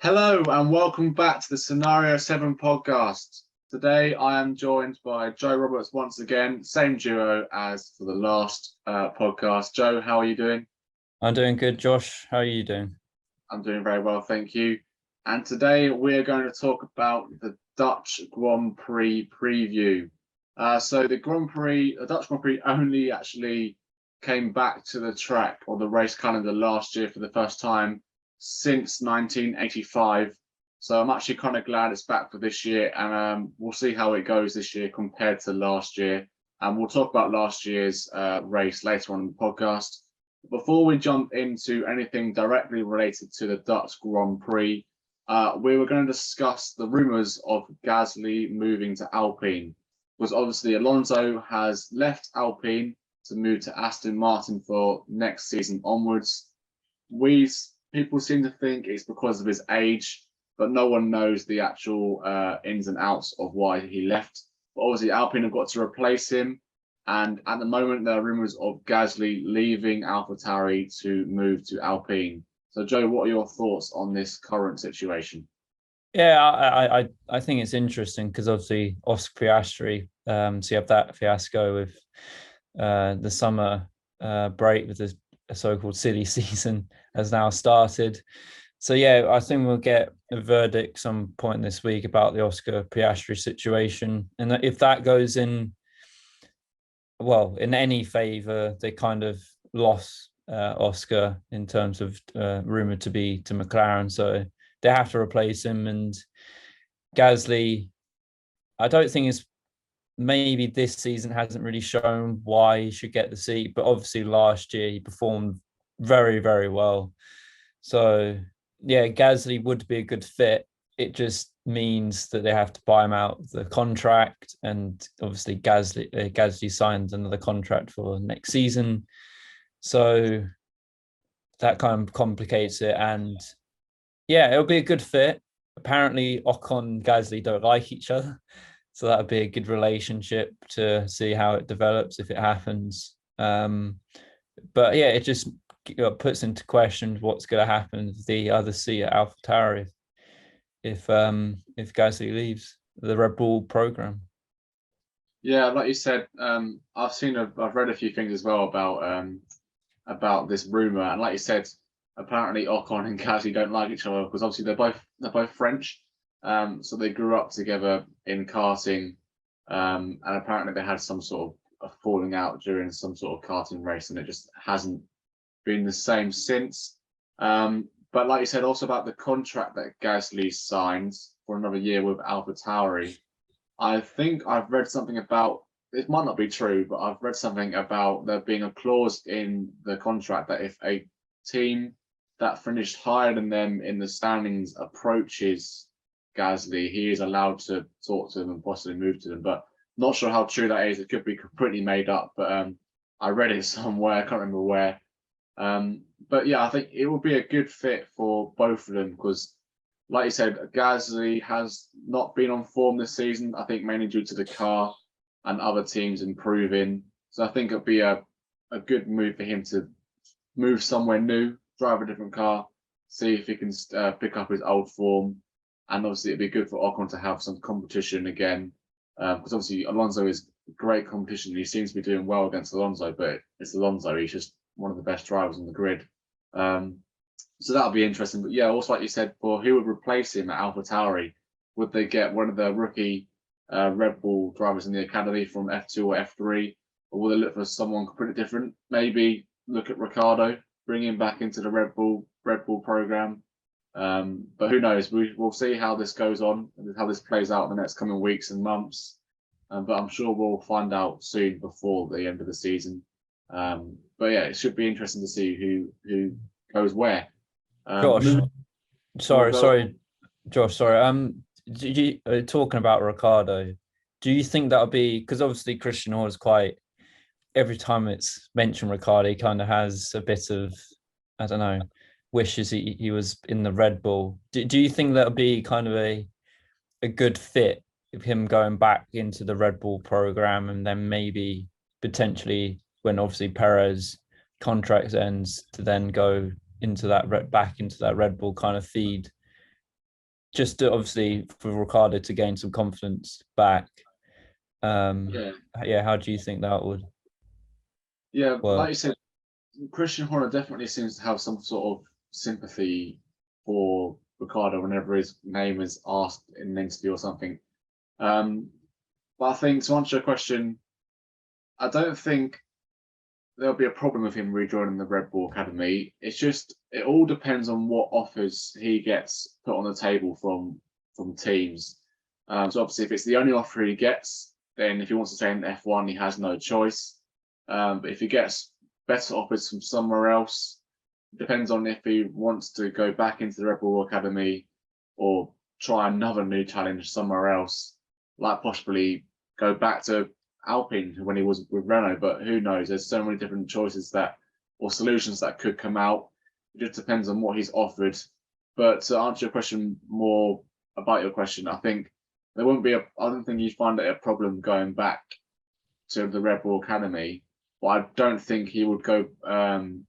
Hello and welcome back to the Scenario 7 podcast. Today I am joined by Joe Roberts once again, same duo as for the last podcast. Joe, how are you doing? I'm doing good, Josh. How are you doing? I'm doing very well, thank you. And today we're going to talk about the Dutch Grand Prix preview. So the Dutch Grand Prix only actually came back to the track or the race calendar last year for the first time since 1985. So I'm actually kind of glad it's back for this year, and we'll see how it goes this year compared to last year. And we'll talk about last year's race later on in the podcast. Before we jump into anything directly related to the Dutch Grand Prix, we were going to discuss the rumours of Gasly moving to Alpine, because obviously Alonso has left Alpine to move to Aston Martin for next season onwards. People seem to think it's because of his age, but no one knows the actual ins and outs of why he left. But obviously Alpine have got to replace him. And at the moment, there are rumours of Gasly leaving AlphaTauri to move to Alpine. So, Joe, what are your thoughts on this current situation? Yeah, I think it's interesting because obviously Oscar Piastri, so you have that fiasco with the summer break with the so-called silly season has now started. So yeah, I think we'll get a verdict some point this week about the Oscar Piastri situation, and if that goes in any favour, they kind of lost Oscar in terms of rumoured to be to McLaren, so they have to replace him. And Gasly, I don't think it's maybe this season hasn't really shown why he should get the seat, but obviously last year he performed very, very well. So yeah, Gasly would be a good fit. It just means that they have to buy him out of the contract, and obviously Gasly signed another contract for next season, so that kind of complicates it. And yeah, it'll be a good fit. Apparently Ocon and Gasly don't like each other, so that would be a good relationship to see how it develops if it happens. But yeah, it just puts into question what's going to happen with the other seat at AlphaTauri if Gasly leaves the Red Bull program. Yeah, like you said, I've read a few things as well about this rumor, and like you said, apparently Ocon and Gasly don't like each other because obviously they're both French, so they grew up together in karting, and apparently they had some sort of a falling out during some sort of karting race, and it just hasn't been the same since. But like you said, also about the contract that Gasly signed for another year with AlphaTauri, I think I've read something about, it might not be true, but I've read something about there being a clause in the contract that if a team that finished higher than them in the standings approaches Gasly, he is allowed to talk to them and possibly move to them. But not sure how true that is. It could be completely made up, but I read it somewhere. I can't remember where. But yeah, I think it would be a good fit for both of them because, like you said, Gasly has not been on form this season. I think mainly due to the car and other teams improving. So I think it'd be a good move for him to move somewhere new, drive a different car, see if he can pick up his old form. And obviously it'd be good for Ocon to have some competition again, because obviously Alonso is great competition. He seems to be doing well against Alonso, but it's Alonso. He's just one of the best drivers on the grid. So that'll be interesting. But yeah, also like you said, for who would replace him at AlphaTauri? Would they get one of the rookie Red Bull drivers in the academy from F2 or F3, or will they look for someone completely different? Maybe look at Ricciardo, bring him back into the Red Bull program. But who knows? We'll see how this goes on and how this plays out in the next coming weeks and months. But I'm sure we'll find out soon before the end of the season. But yeah, it should be interesting to see who goes where. Josh, sorry, Josh, sorry. Talking about Ricardo, do you think that'll be, because obviously Christian Horner quite, every time it's mentioned Ricardo, he kind of has a bit of, I don't know, wishes he was in the Red Bull. Do you think that'll be kind of a good fit of him going back into the Red Bull program, and then maybe potentially when obviously Perez contract ends to then go into that back into that Red Bull kind of feed just to, obviously for Ricardo to gain some confidence back. Yeah, Yeah, how do you think that would yeah. Like work? you said, Christian Horner definitely seems to have some sort of sympathy for Ricardo whenever his name is asked in an interview or something. Um, but I think to answer your question, I don't think there'll be a problem with him rejoining the Red Bull Academy. It's just it all depends on what offers he gets put on the table from teams. So obviously, if it's the only offer he gets, then if he wants to stay in F1, he has no choice. But if he gets better offers from somewhere else, it depends on if he wants to go back into the Red Bull Academy or try another new challenge somewhere else, like possibly go back to Alpine when he was with Renault. But who knows? There's so many different choices that or solutions that could come out. It just depends on what he's offered. But to answer your question more about your question, I think there won't be a. I don't think you'd find it a problem going back to the Red Bull Academy. But I don't think he would go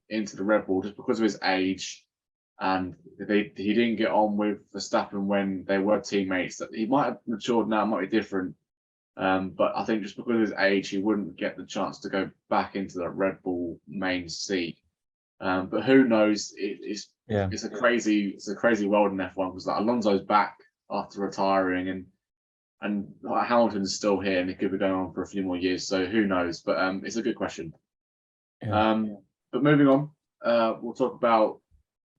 into the Red Bull just because of his age, and he didn't get on with Verstappen when they were teammates. That he might have matured now, might be different. But I think just because of his age, he wouldn't get the chance to go back into the Red Bull main seat. But who knows? Yeah. It's a crazy world in F1 because like Alonso's back after retiring and Hamilton's still here and it could be going on for a few more years. So who knows? But it's a good question. Yeah. But moving on, we'll talk about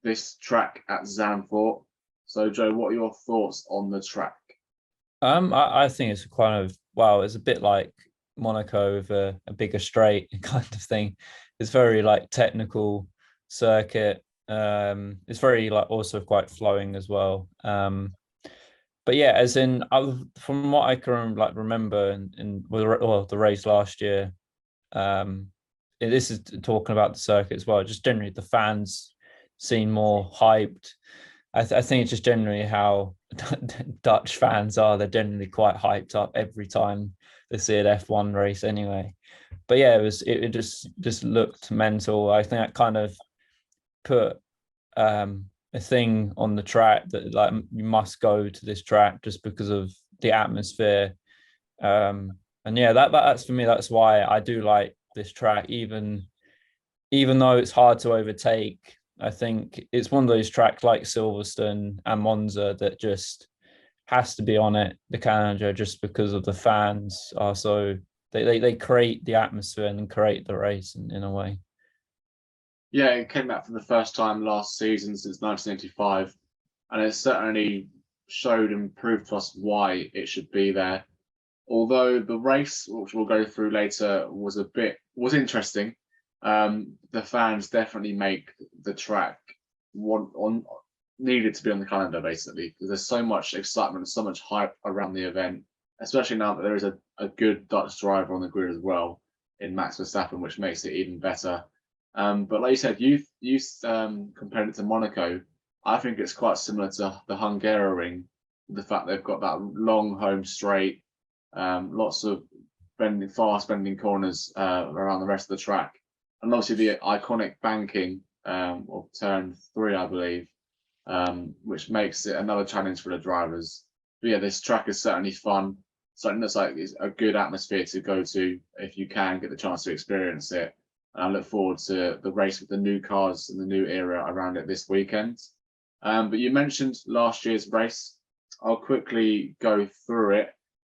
this track at Zandvoort. So Joe, what are your thoughts on the track? I think it's kind of it's a bit like Monaco with a bigger straight kind of thing. It's very like technical circuit. It's very like also quite flowing as well. But yeah, as in from what I can like remember in the race last year, this is talking about the circuit as well. Just generally the fans seem more hyped. I think it's just generally how Dutch fans are. They're generally quite hyped up every time they see an F1 race anyway. But yeah, it just looked mental. I think that kind of put a thing on the track that like you must go to this track just because of the atmosphere. And yeah, that's for me, that's why I do like this track, even though it's hard to overtake. I think it's one of those tracks like Silverstone and Monza that just has to be on it, the calendar, just because of the fans are so they create the atmosphere and create the race in a way. Yeah, it came out for the first time last season since 1985, and it certainly showed and proved to us why it should be there. Although the race, which we'll go through later, was interesting. The fans definitely make the track needed to be on the calendar basically because there's so much excitement, so much hype around the event, especially now that there is a good Dutch driver on the grid as well in Max Verstappen, which makes it even better. But like you said, you compared it to Monaco. I think it's quite similar to the Hungaroring, the fact they've got that long home straight, lots of fast bending corners around the rest of the track, and obviously the iconic banking of turn 3, I believe, which makes it another challenge for the drivers. But yeah, this track is certainly fun. Something that's like is a good atmosphere to go to if you can get the chance to experience it. And I look forward to the race with the new cars and the new era around it this weekend. But you mentioned last year's race. I'll quickly go through it.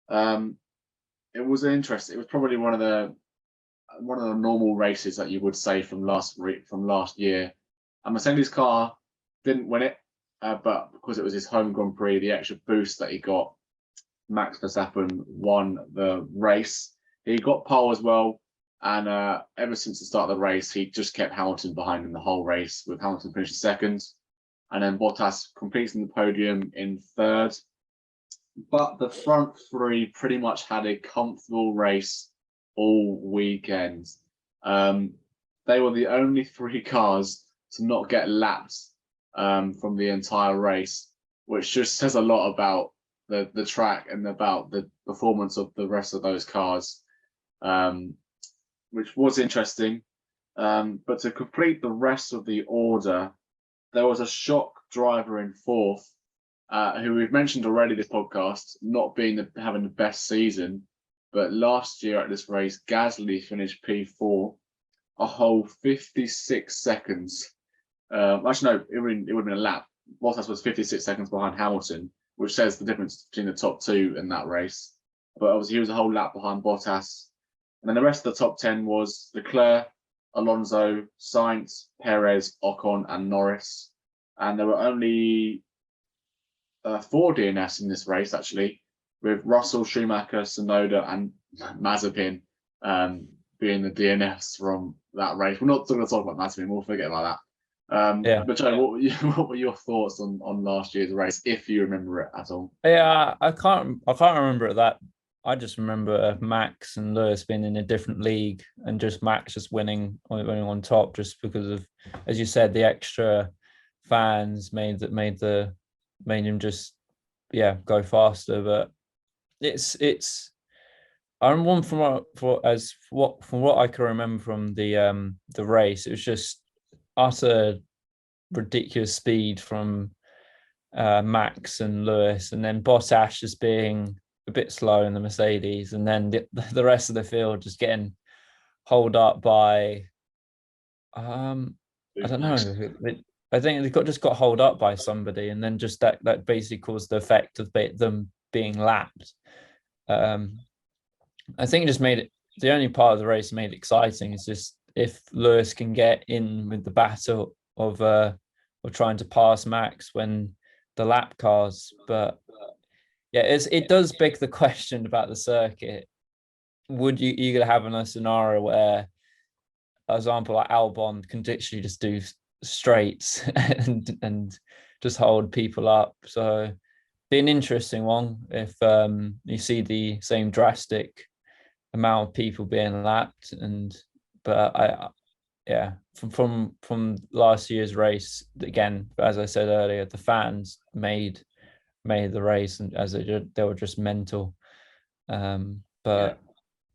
It was interesting. It was probably one of the normal races that you would say from last year. And Mercedes' car didn't win it, but because it was his home Grand Prix, the extra boost that he got, Max Verstappen won the race. He got pole as well, and ever since the start of the race, he just kept Hamilton behind in the whole race, with Hamilton finishing second, and then Bottas completing the podium in third. But the front three pretty much had a comfortable race all weekend. They were the only 3 cars to not get lapped from the entire race, which just says a lot about the track and about the performance of the rest of those cars, which was interesting. But to complete the rest of the order, there was a shock driver in 4th, who we've mentioned already this podcast, not having the best season. But last year at this race, Gasly finished P4, a whole 56 seconds. Actually, no, it would have been a lap. Bottas was 56 seconds behind Hamilton, which says the difference between the top two in that race. But obviously, he was a whole lap behind Bottas. And then the rest of the top 10 was Leclerc, Alonso, Sainz, Perez, Ocon, and Norris. And there were only 4 DNFs in this race, actually, with Russell, Schumacher, Tsunoda, and Mazepin being the DNFs from that race. We're not going to talk about Mazepin, we'll forget about that. Yeah. But Joe, what were your thoughts on last year's race, if you remember it at all? Yeah, I can't remember that. I just remember Max and Lewis being in a different league, and just Max just winning on top, just because of, as you said, the extra fans made him just go faster. But it's I'm one from what I can remember from the race. It was just utter ridiculous speed from Max and Lewis, and then Bottas just being a bit slow in the Mercedes, and then the rest of the field just getting holed up by I don't know. I think they just got holed up by somebody, and then just that basically caused the effect of them being lapped. I think it just made it, the only part of the race made it exciting is just if Lewis can get in with the battle of trying to pass Max when the lap cars. But yeah, it does beg the question about the circuit. Would you gonna have in a scenario where, for example, like Albon can literally just do straights and just hold people up? So be an interesting one if you see the same drastic amount of people being lapped. But from last year's race, again, as I said earlier, the fans made the race, and as they were just mental. But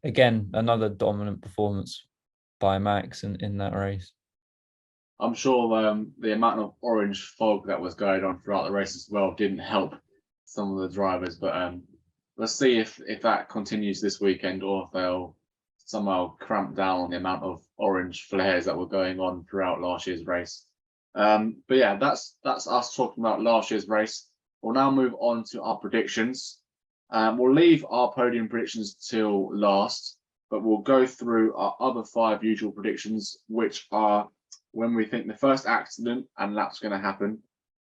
again, another dominant performance by Max in that race. I'm sure the amount of orange fog that was going on throughout the race as well didn't help some of the drivers. But let's see if that continues this weekend, or if they'll somehow cramp down on the amount of orange flares that were going on throughout last year's race. But yeah, that's us talking about last year's race. We'll now move on to our predictions. We'll leave our podium predictions till last, but we'll go through our other 5 usual predictions, which are when we think the first accident and lap's going to happen,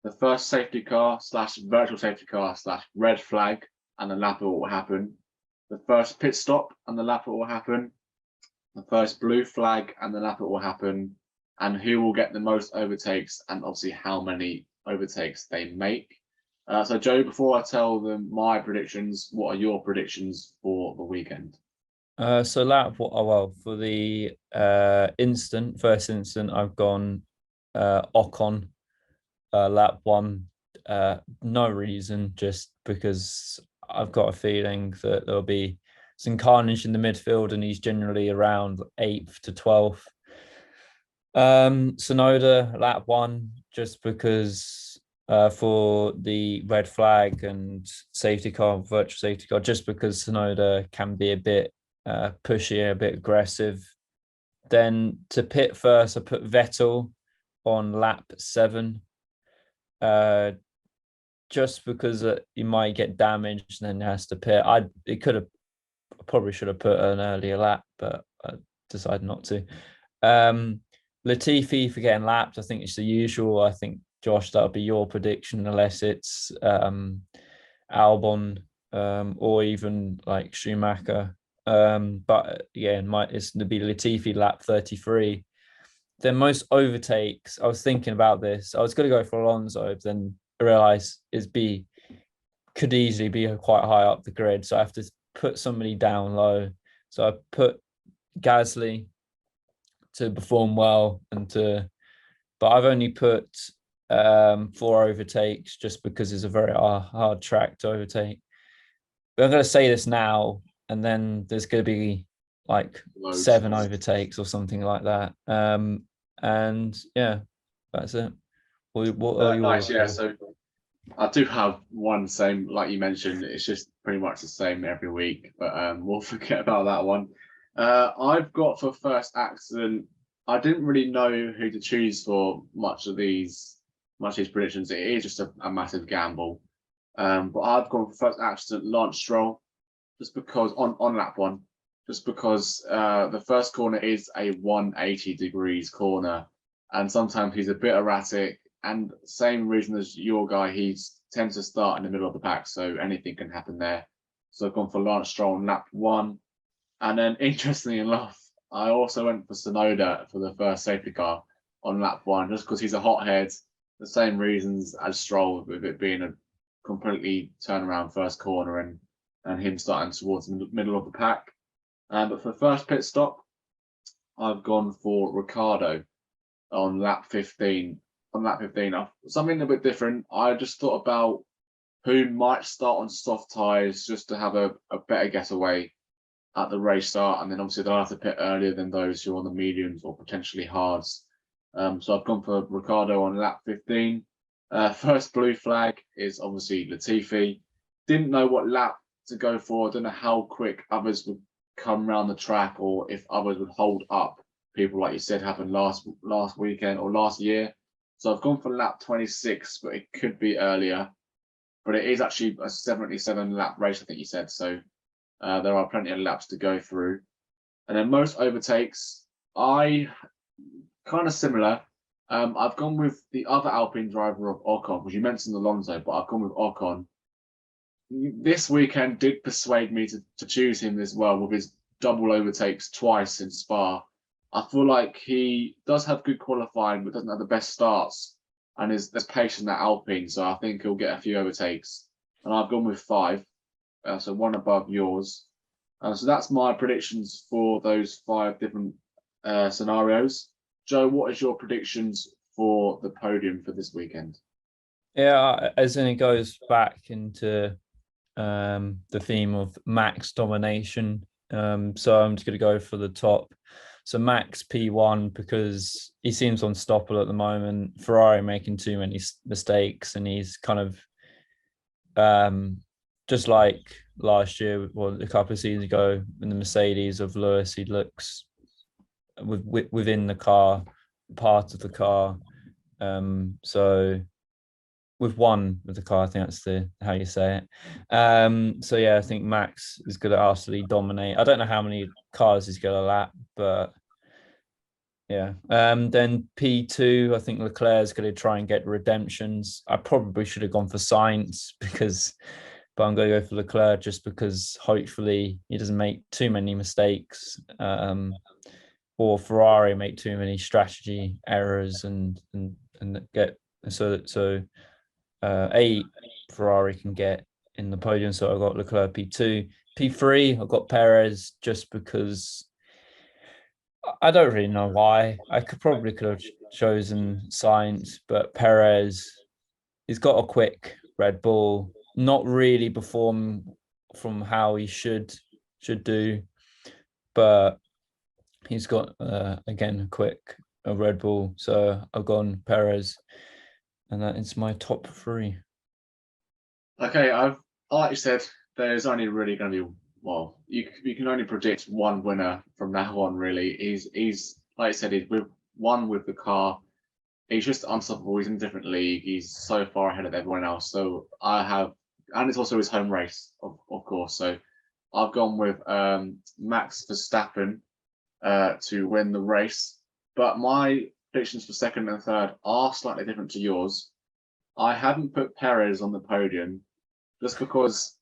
the first safety car / virtual safety car / red flag and the lap it will happen, the first pit stop and the lap it will happen, the first blue flag and the lap it will happen, and who will get the most overtakes, and obviously how many overtakes they make. So Joe, before I tell them my predictions, what are your predictions for the weekend? So lap, for the first instant, I've gone Ocon, lap 1. No reason, just because I've got a feeling that there'll be some carnage in the midfield, and he's generally around 8th to 12th. Tsunoda, lap 1, just because for the red flag and safety car, virtual safety car, just because Tsunoda can be a bit pushy, a bit aggressive. Then to pit first, I put Vettel on lap 7, just because he might get damaged and then has to pit. Probably should have put an earlier lap, but I decided not to. Latifi for getting lapped, I think it's the usual. I think, Josh, that'll be your prediction, unless it's Albon or even like Schumacher. But yeah, it's going to be Latifi lap 33. Then most overtakes, I was thinking about this. I was going to go for Alonso, but then I realised could easily be quite high up the grid, so I have to put somebody down low. So I put Gasly to perform well, but I've only put 4 overtakes just because it's a very hard track to overtake. But I'm going to say this now, and then there's going to be like 7 overtakes or something like that. And yeah, that's it. What are nice, yeah. So I do have one same, like you mentioned. It's just pretty much the same every week, but we'll forget about that one. I've got for first accident. I didn't really know who to choose for much of these predictions. It is just a massive gamble. But I've gone for first accident, Lance Stroll, just because on lap one, just because the first corner is a 180 degrees corner, and sometimes he's a bit erratic. And same reason as your guy, he tends to start in the middle of the pack, so anything can happen there. So I've gone for Lance Stroll on lap one, and then interestingly enough, I also went for Sonoda for the first safety car on lap one, just because he's a hothead. The same reasons as Stroll, with it being a completely turnaround first corner and him starting towards the middle of the pack. But for the first pit stop, I've gone for Ricardo on lap 15. On lap 15, something a bit different. I just thought about who might start on soft tyres just to have a better getaway at the race start, and then obviously they'll have to pit earlier than those who are on the mediums or potentially hards. So I've gone for Ricardo on lap 15. First blue flag is obviously Latifi. Didn't know what lap to go for. Don't know how quick others would come around the track, or if others would hold up people, like you said, happened last weekend or last year. So I've gone for lap 26, but it could be earlier. But it is actually a 77 lap race, I think you said. So there are plenty of laps to go through. And then most overtakes, I kind of similar. I've gone with the other Alpine driver of Ocon, because you mentioned Alonso, but I've gone with Ocon. This weekend did persuade me to choose him as well, with his double overtakes twice in Spa. I feel like he does have good qualifying, but doesn't have the best starts, and is there's patient at Alpine, so I think he'll get a few overtakes. And I've gone with 5, so one above yours. So that's my predictions for those 5 different scenarios. Joe, what is your predictions for the podium for this weekend? Yeah, as in it goes back into the theme of max domination. So I'm just going to go for the top. So Max P1, because he seems unstoppable at the moment. Ferrari making too many mistakes, and he's kind of just like last year, well, a couple of seasons ago, in the Mercedes of Lewis, he looks within the car, part of the car. So with the car, I think that's how you say it. So yeah, I think Max is going to absolutely dominate. I don't know how many cars he's going to lap, but yeah. Then P2, I think Leclerc's going to try and get redemptions. I probably should have gone for Sainz, but I'm going to go for Leclerc just because hopefully he doesn't make too many mistakes, or Ferrari make too many strategy errors and get so Ferrari can get in the podium. So I got Leclerc P2. P3, I've got Perez just because I don't really know why. I could have chosen Sainz, but Perez, he's got a quick Red Bull, not really perform from how he should do, but he's got again a quick Red Bull. So I've gone Perez, and that is my top 3. Okay, like you said, there's only really going to be, well, you can only predict one winner from now on. Really, he's like I said, he's with the car. He's just unstoppable. He's in a different league. He's so far ahead of everyone else. So and it's also his home race, of course. So I've gone with Max Verstappen to win the race. But my predictions for second and third are slightly different to yours. I haven't put Perez on the podium just because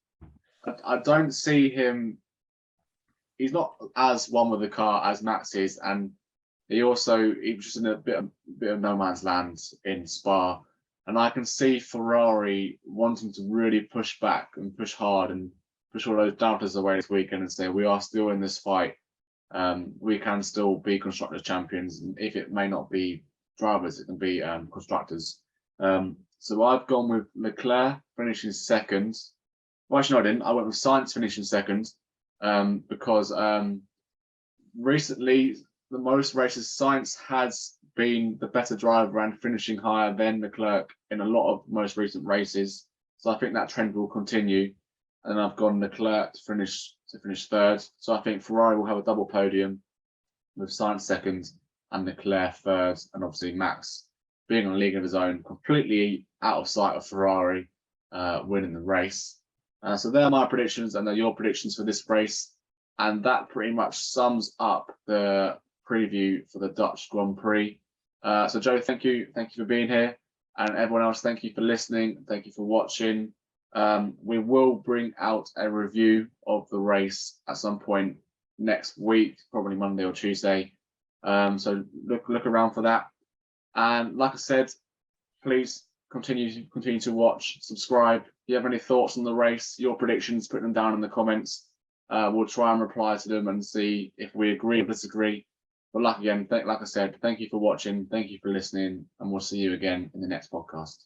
I don't see him. He's not as one with the car as Max is, and he was just in a bit of no man's land in Spa, and I can see Ferrari wanting to really push back and push hard and push all those doubters away this weekend and say we are still in this fight. We can still be constructors champions, and if it may not be drivers, it can be constructors. So I've gone with Leclerc finishing second. Well, actually, no, I didn't. I went with Sainz finishing second because recently, the most races Sainz has been the better driver and finishing higher than Leclerc in a lot of most recent races. So I think that trend will continue. And I've gone Leclerc to finish third. So I think Ferrari will have a double podium with Sainz second and Leclerc third, and obviously Max being on a league of his own, completely out of sight of Ferrari winning the race. So they're my predictions, and they're your predictions for this race. And that pretty much sums up the preview for the Dutch Grand Prix. So Joe, thank you for being here, and everyone else, thank you for listening, thank you for watching. We will bring out a review of the race at some point next week, probably Monday or Tuesday. So look around for that. And like I said, please continue to watch, subscribe. If you have any thoughts on the race, your predictions, put them down in the comments. We'll try and reply to them and see if we agree or disagree. But like I said, thank you for watching, thank you for listening, and we'll see you again in the next podcast.